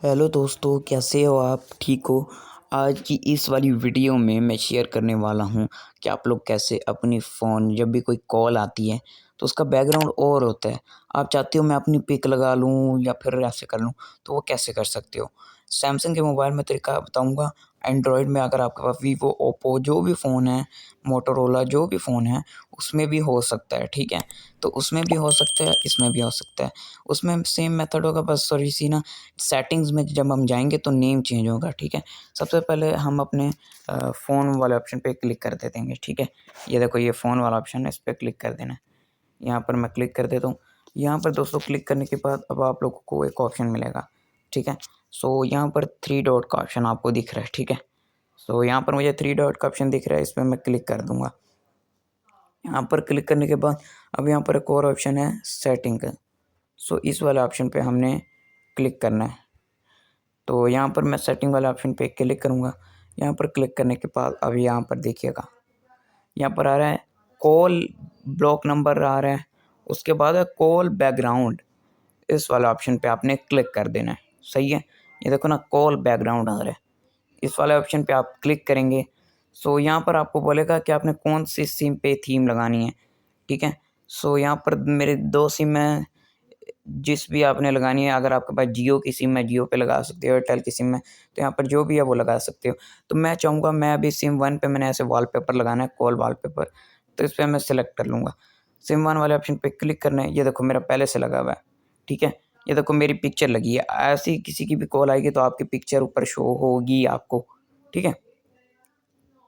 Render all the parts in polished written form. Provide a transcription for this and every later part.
Hello दोस्तों, कैसे हो आप? ठीक हो? आज की इस वाली वीडियो में मैं शेयर करने वाला हूँ कि आप लोग कैसे अपनी फ़ोन जब भी कोई कॉल आती है तो उसका बैकग्राउंड और होता है। आप चाहते हो मैं अपनी पिक लगा लूँ या फिर ऐसे कर लूँ, तो वो कैसे कर सकते हो। सैमसंग के मोबाइल में तरीका बताऊँगा। एंड्रॉयड में अगर आपके पास वीवो, ओप्पो जो भी फ़ोन है, मोटोरोला जो भी फ़ोन है, उसमें भी हो सकता है, ठीक है? तो उसमें भी हो सकता है, इसमें भी हो सकता है। उसमें सेम मेथड होगा, बस थोड़ी सी ना सेटिंग्स में जब हम जाएँगे तो नेम चेंज होगा, ठीक है? सबसे पहले हम अपने फ़ोन वाले ऑप्शन पे क्लिक कर देते हैं, ठीक है? ये देखो, ये फ़ोन वाला ऑप्शन है, इस पे क्लिक कर देना है। यहाँ पर मैं क्लिक कर देता हूँ। यहाँ पर दोस्तों क्लिक करने के बाद अब आप लोगों को एक ऑप्शन मिलेगा, ठीक है? सो यहाँ पर 3 डॉट का ऑप्शन आपको दिख रहा है, ठीक है? सो यहाँ पर मुझे 3 डॉट का ऑप्शन दिख रहा है, इस पे मैं क्लिक कर दूँगा। यहाँ पर क्लिक करने के बाद अब यहाँ पर एक और ऑप्शन है सेटिंग का। सो इस वाले ऑप्शन पे हमने क्लिक करना है। तो यहाँ पर मैं सेटिंग वाले ऑप्शन पे क्लिक करूँगा। यहाँ पर क्लिक करने के बाद अब यहाँ पर देखिएगा, यहाँ पर आ रहा है कॉल ब्लॉक नंबर आ रहा है, उसके बाद है कॉल बैकग्राउंड। इस वाले ऑप्शन पे आपने क्लिक कर देना है, सही है? ये देखो ना, कॉल बैकग्राउंड आ रहा है। इस वाले ऑप्शन पे आप क्लिक करेंगे, सो यहाँ पर आपको बोलेगा कि आपने कौन-सी सिम पे थीम लगानी है, ठीक है? सो यहाँ पर मेरे 2 सिम हैं, जिस भी आपने लगानी है। अगर आपके पास जियो की सिम है, जियो पे लगा सकते हो, एयरटेल की सिम है, तो यहाँ पर जो भी है वो लगा सकते हो। तो मैं चाहूँगा, मैं अभी सिम 1 पे मैंने ऐसे वॉलपेपर लगाना है, कॉल वॉलपेपर, तो इस पे मैं सेलेक्ट कर लूँगा। सिम 1 वाले ऑप्शन पे क्लिक करना है, ये देखो मेरा पहले से लगा हुआ है, ठीक है? ये देखो मेरी पिक्चर लगी है, ऐसे ही किसी की भी कॉल आएगी तो आपकी पिक्चर ऊपर शो होगी आपको, ठीक है?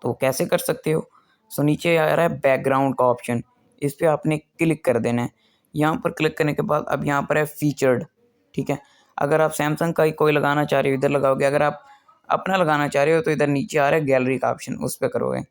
तो कैसे कर सकते हो? सो नीचे आ रहा है बैकग्राउंड का ऑप्शन, इस पे आपने क्लिक कर देना है। यहाँ पर क्लिक करने के बाद अब यहाँ पर है फीचर्ड, ठीक है? अगर आप सैमसंग का ही कोई लगाना चाह रहे हो, इधर लगाओगे। अगर आप अपना लगाना चाह रहे हो तो इधर नीचे आ रहा है गैलरी का ऑप्शन, उस पे करोगे।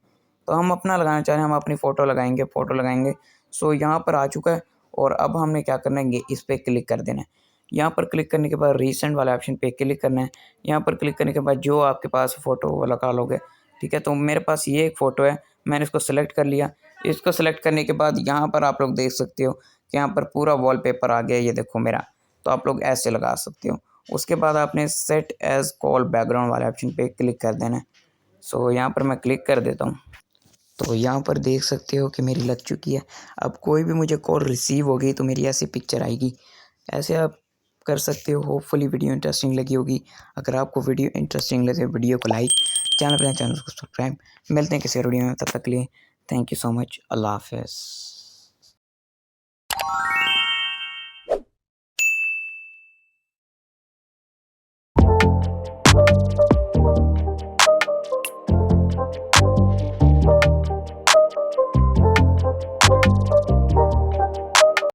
तो हम अपना लगाना चाह रहे हैं, हम अपनी फ़ोटो लगाएँगे। सो यहाँ पर आ चुका है और अब हमने क्या करना है, ये इस पे क्लिक कर देना है। यहाँ पर क्लिक करने के बाद रीसेंट वाले ऑप्शन पे क्लिक करना है। यहाँ पर क्लिक करने के बाद जो आपके पास फ़ोटो वो लगा लोगे, ठीक है? तो मेरे पास ये एक फ़ोटो है, मैंने इसको सेलेक्ट कर लिया। इसको सेलेक्ट करने के बाद यहाँ पर आप लोग देख सकते हो कि यहाँ पर पूरा वॉलपेपर आ गया, ये देखो मेरा। तो आप लोग ऐसे लगा सकते हो। उसके बाद आपने सेट एज़ कॉल बैकग्राउंड वाले ऑप्शन पे क्लिक कर देना है। सो यहाँ पर मैं क्लिक कर देता हूँ। तो यहाँ पर देख सकते हो कि मेरी लग चुकी है। अब कोई भी मुझे कॉल रिसीव होगी तो मेरी ऐसी पिक्चर आएगी। ऐसे आप कर सकते हो। होपफुली वीडियो इंटरेस्टिंग लगी होगी। अगर आपको वीडियो इंटरेस्टिंग लगे, वीडियो को लाइक, चैनल को सब्सक्राइब। मिलते हैं किसी वीडियो में, तब तक के लिए थैंक यू सो मच। अल्लाह हाफ़िज़।